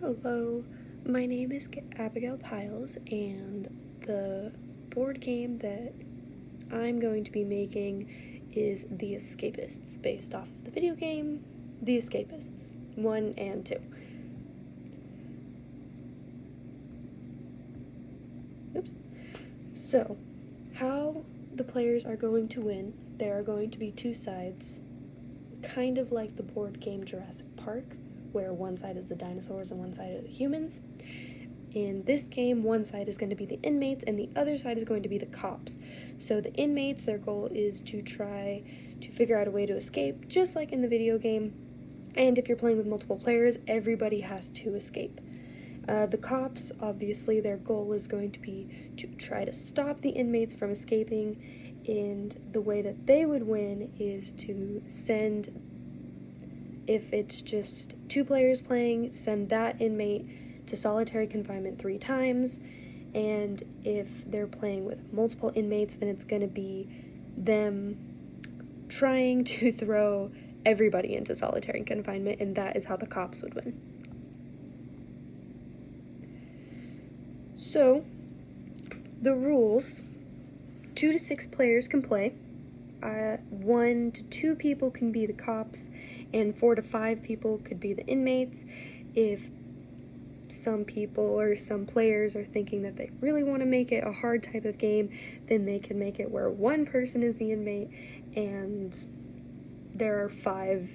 Hello, my name is Abigail Piles, and the board game that I'm going to be making is The Escapists, based off of the video game The Escapists 1 and 2. Oops. So, how the players are going to win, there are going to be two sides, kind of like the board game Jurassic Park, where one side is the dinosaurs and one side are the humans. In this game, one side is going to be the inmates and the other side is going to be the cops. So the inmates, their goal is to try to figure out a way to escape, just like in the video game. And if you're playing with multiple players, everybody has to escape. The cops, obviously, their goal is going to be to try to stop the inmates from escaping, and the way that they would win is to send, if it's just two players playing, send that inmate to solitary confinement 3 times, and if they're playing with multiple inmates, then it's going to be them trying to throw everybody into solitary confinement, and that is how the cops would win. So, the rules: 2 to 6 players can play, 1 to 2 people can be the cops, and 4 to 5 people could be the inmates. If some people or some players are thinking that they really want to make it a hard type of game, then they can make it where 1 person is the inmate and there are 5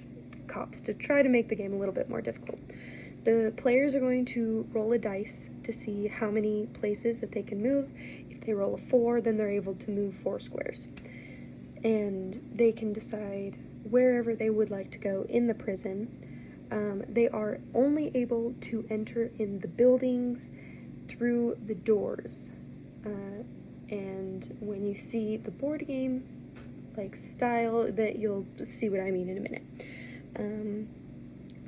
cops to try to make the game a little bit more difficult. The players are going to roll a dice to see how many places that they can move. If they roll a 4, then they're able to move 4 squares. And they can decide wherever they would like to go in the prison. They are only able to enter in the buildings through the doors. And when you see the board game style, that you'll see what I mean in a minute.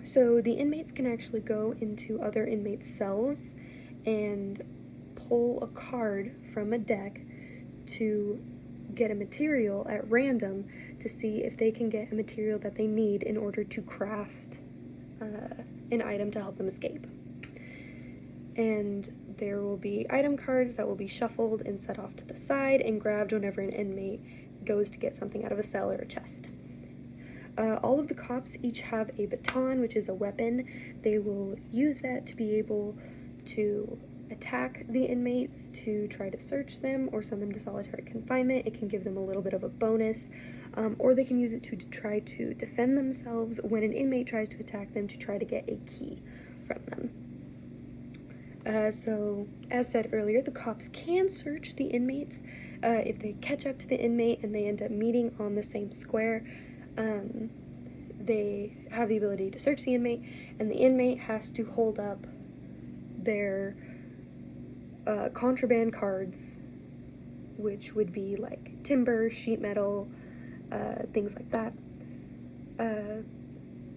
So the inmates can actually go into other inmates' cells and pull a card from a deck to get a material at random to see if they can get a material that they need in order to craft an item to help them escape. And there will be item cards that will be shuffled and set off to the side and grabbed whenever an inmate goes to get something out of a cell or a chest. All of the cops each have a baton, which is a weapon. They will use that to be able to attack the inmates, to try to search them or send them to solitary confinement. It can give them a little bit of a bonus, or they can use it to try to defend themselves when an inmate tries to attack them, to try to get a key from them. So, as said earlier, the cops can search the inmates. If they catch up to the inmate and they end up meeting on the same square, they have the ability to search the inmate, and the inmate has to hold up their contraband cards, which would be like timber, sheet metal, things like that,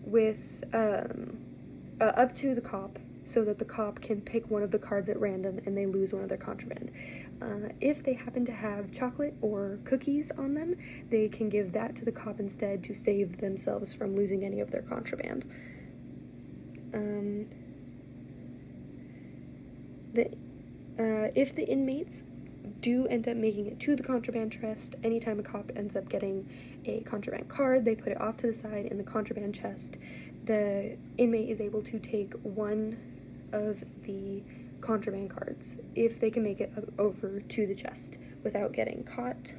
with up to the cop, so that the cop can pick one of the cards at random and they lose one of their contraband. If they happen to have chocolate or cookies on them, they can give that to the cop instead to save themselves from losing any of their contraband. If the inmates do end up making it to the contraband chest, anytime a cop ends up getting a contraband card, they put it off to the side in the contraband chest. The inmate is able to take one of the contraband cards if they can make it over to the chest without getting caught.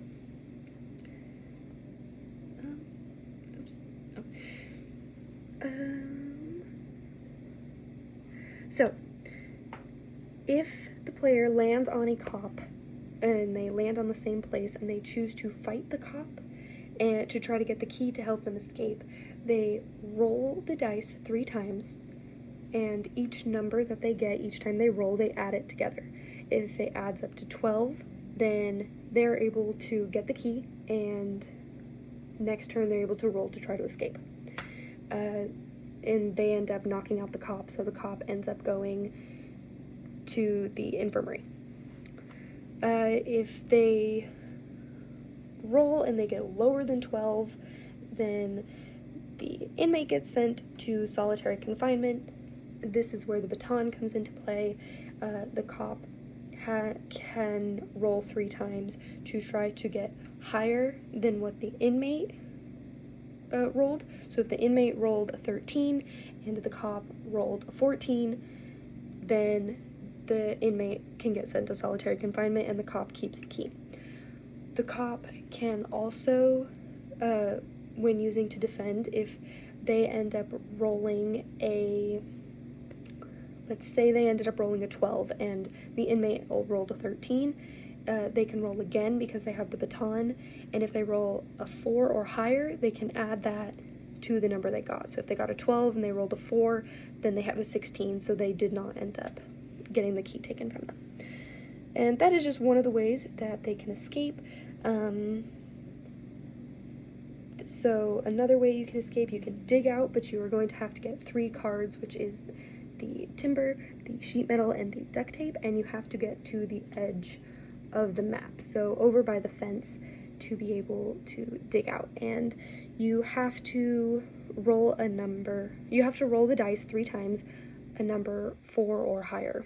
So, if the player lands on a cop and they land on the same place and they choose to fight the cop and to try to get the key to help them escape, they roll the dice 3 times, and each number that they get each time they roll, they add it together. If it adds up to 12, then they're able to get the key, and next turn they're able to roll to try to escape. And they end up knocking out the cop, so the cop ends up going to the infirmary. If they roll and they get lower than 12, then the inmate gets sent to solitary confinement, this is where the baton comes into play. The cop can roll 3 times to try to get higher than what the inmate rolled. So if the inmate rolled a 13 and the cop rolled a 14, then the inmate can get sent to solitary confinement and the cop keeps the key. The cop can also, when using to defend, if they end up rolling let's say they ended up rolling a 12 and the inmate rolled a 13, they can roll again because they have the baton, and if they roll a 4 or higher, they can add that to the number they got. So if they got a 12 and they rolled a 4, then they have a 16, so they did not end up getting the key taken from them. And that is just one of the ways that they can escape. So another way you can escape, you can dig out, but you are going to have to get 3 cards, which is the timber, the sheet metal, and the duct tape, and you have to get to the edge of the map, so over by the fence, to be able to dig out. And you have to roll a number, you have to roll the dice 3 times, a number 4 or higher.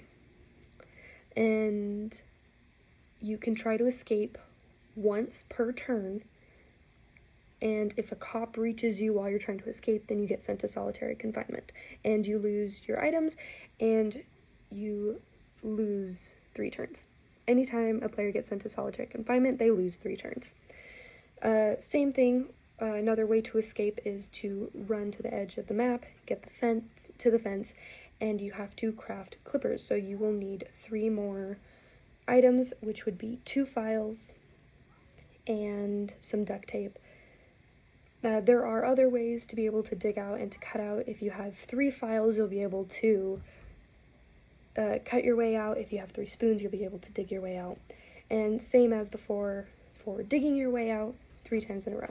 And you can try to escape once per turn, and if a cop reaches you while you're trying to escape, then you get sent to solitary confinement, and you lose your items, and you lose 3 turns. Anytime a player gets sent to solitary confinement, they lose 3 turns. Same thing, another way to escape is to run to the edge of the map, get the fence, and you have to craft clippers. So you will need 3 more items, which would be 2 files and some duct tape. There are other ways to be able to dig out and to cut out. If you have 3 files, you'll be able to cut your way out. If you have 3 spoons, you'll be able to dig your way out. And same as before for digging your way out 3 times in a row.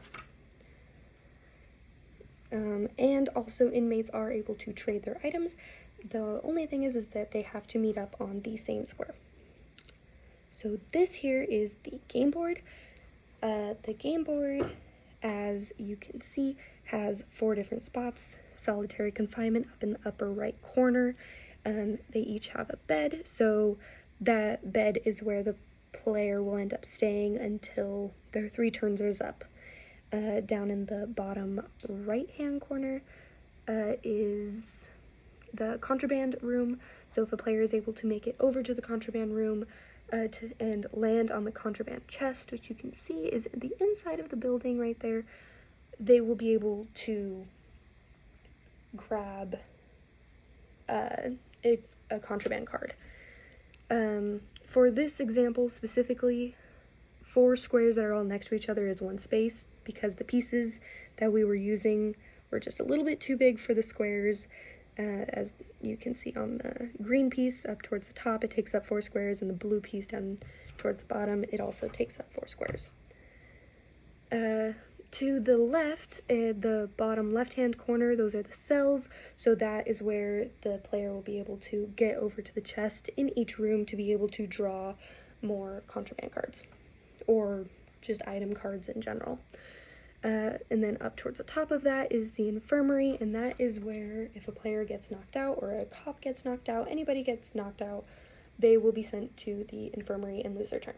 And also inmates are able to trade their items. The only thing is that they have to meet up on the same square. So this here is the game board. The game board, as you can see, has 4 different spots. Solitary confinement up in the upper right corner. They each have a bed, so that bed is where the player will end up staying until their 3 turns is up. Down in the bottom right-hand corner is the contraband room, so if a player is able to make it over to the contraband room and land on the contraband chest, which you can see is the inside of the building right there, they will be able to grab a contraband card. For this example specifically, 4 squares that are all next to each other is 1 space, because the pieces that we were using were just a little bit too big for the squares. As you can see on the green piece up towards the top, it takes up 4 squares, and the blue piece down towards the bottom, it also takes up 4 squares. To the left, the bottom left-hand corner, those are the cells, so that is where the player will be able to get over to the chest in each room to be able to draw more contraband cards, or just item cards in general. And then up towards the top of that is the infirmary, and that is where if a player gets knocked out, or a cop gets knocked out, anybody gets knocked out, they will be sent to the infirmary and lose their turn.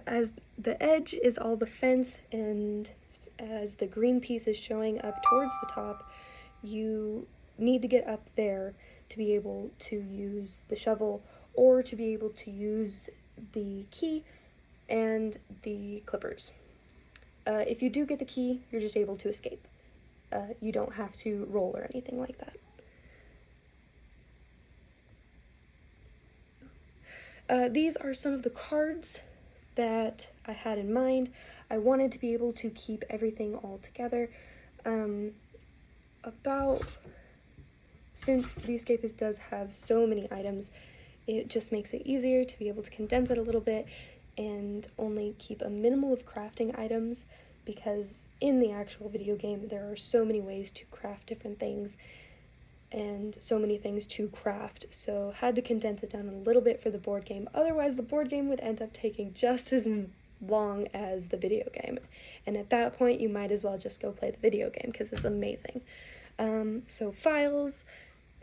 As the edge is all the fence, and as the green piece is showing up towards the top, you need to get up there to be able to use the shovel, or to be able to use the key and the clippers. If you do get the key, you're just able to escape. You don't have to roll or anything like that. These are some of the cards that I had in mind. I wanted to be able to keep everything all together. Since the Escapist does have so many items, it just makes it easier to be able to condense it a little bit and only keep a minimal of crafting items, because in the actual video game there are so many ways to craft different things and so many things to craft, so had to condense it down a little bit for the board game. Otherwise the board game would end up taking just as long as the video game, and at that point you might as well just go play the video game because it's amazing. So files,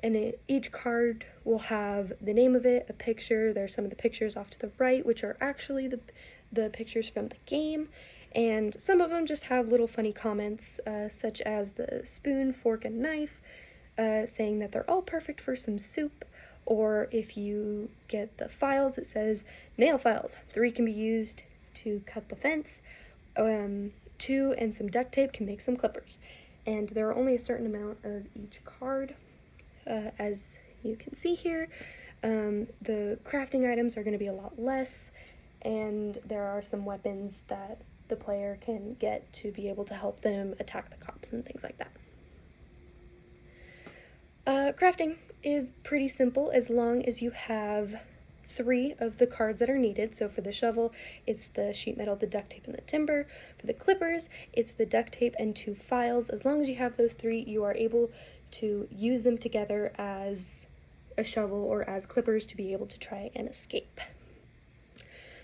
and each card will have the name of it, a picture. There's some of the pictures off to the right, which are actually the pictures from the game, and some of them just have little funny comments, such as the spoon, fork, and knife, saying that they're all perfect for some soup. Or if you get the files, it says nail files. 3 can be used to cut the fence. 2 and some duct tape can make some clippers. And there are only a certain amount of each card, as you can see here. The crafting items are going to be a lot less, and there are some weapons that the player can get to be able to help them attack the cops and things like that. Crafting is pretty simple as long as you have 3 of the cards that are needed. So for the shovel, it's the sheet metal, the duct tape, and the timber. For the clippers, it's the duct tape and 2 files. As long as you have those 3, you are able to use them together as a shovel or as clippers to be able to try and escape.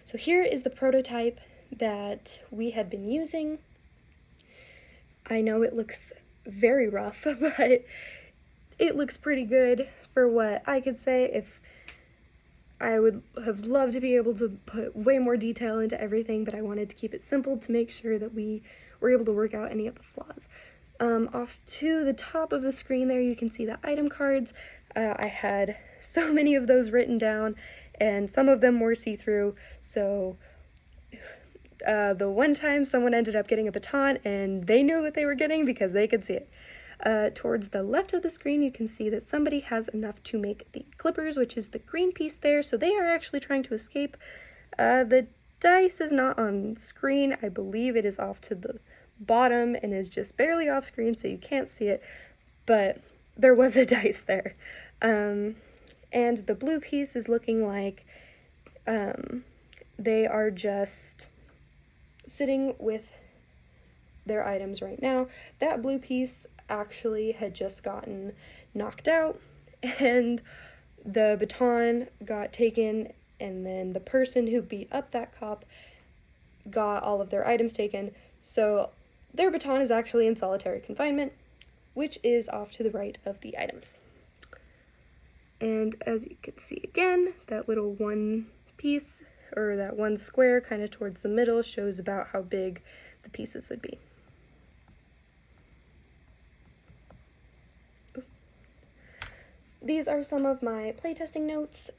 So here is the prototype that we had been using. I know it looks very rough, but it looks pretty good for what I could say. If I would have loved to be able to put way more detail into everything, but I wanted to keep it simple to make sure that we were able to work out any of the flaws. Off to the top of the screen there, you can see the item cards. I had so many of those written down, and some of them were see-through, so the one time someone ended up getting a baton, and they knew what they were getting because they could see it. Towards the left of the screen, you can see that somebody has enough to make the clippers, which is the green piece there, so they are actually trying to escape. The dice is not on screen. I believe it is off to the bottom and is just barely off screen, so you can't see it, but there was a dice there. And the blue piece is looking like they are just sitting with their items right now. That blue piece actually had just gotten knocked out, and the baton got taken, and then the person who beat up that cop got all of their items taken, so their baton is actually in solitary confinement, which is off to the right of the items. And as you can see again, that little one piece, or that one square kind of towards the middle, shows about how big the pieces would be. These are some of my playtesting notes.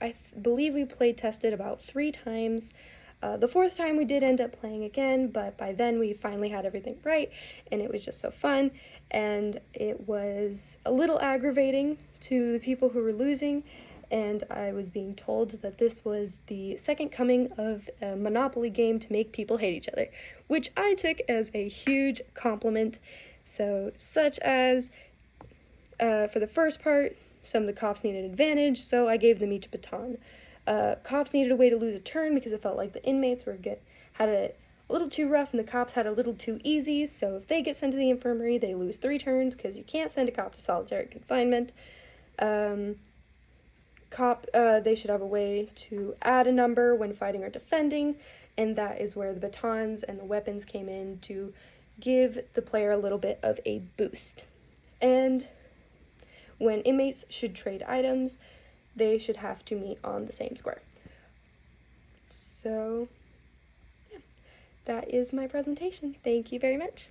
I believe we playtested about 3 times. The 4th time we did end up playing again, but by then we finally had everything right, and it was just so fun, and it was a little aggravating to the people who were losing, and I was being told that this was the second coming of a Monopoly game to make people hate each other, which I took as a huge compliment. So, such as, for the first part, some of the cops needed an advantage, so I gave them each a baton. Cops needed a way to lose a turn because it felt like the inmates had it a little too rough and the cops had a little too easy, so if they get sent to the infirmary, they lose 3 turns because you can't send a cop to solitary confinement. They should have a way to add a number when fighting or defending, and that is where the batons and the weapons came in to give the player a little bit of a boost. And when inmates should trade items, they should have to meet on the same square. So, yeah, that is my presentation. Thank you very much.